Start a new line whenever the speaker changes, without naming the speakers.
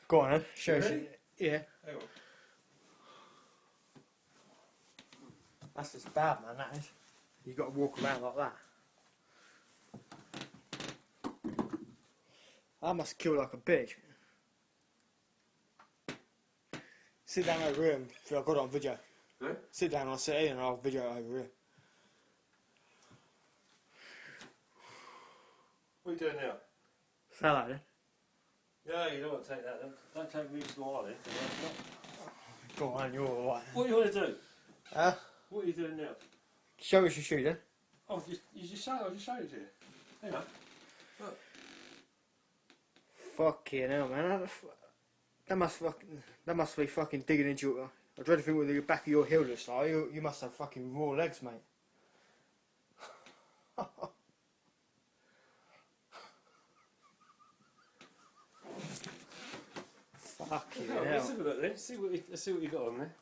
Go on then, show us.
Ready?
Yeah.
Hang on.
That's just bad, man, that is. You got to walk around like that. I must kill like a bitch. Sit down over here and I've got it on video.
Huh?
Sit down, I'll sit here and I'll video it over here.
What are you doing now?
Say that then.
Yeah, you don't want to take that then. Don't take me small on it.
Go on, you're alright.
What do you want to do?
Huh?
What are you doing now?
Show us your shoe then.
Oh, you just showed it to you. Hang on. Look.
Fucking hell, man. That must be fucking digging into it. I dread to think with the back of your heel looks like. You must have fucking raw legs, mate. Fucking hell.
Let's have a look then. Let's see what you got on there.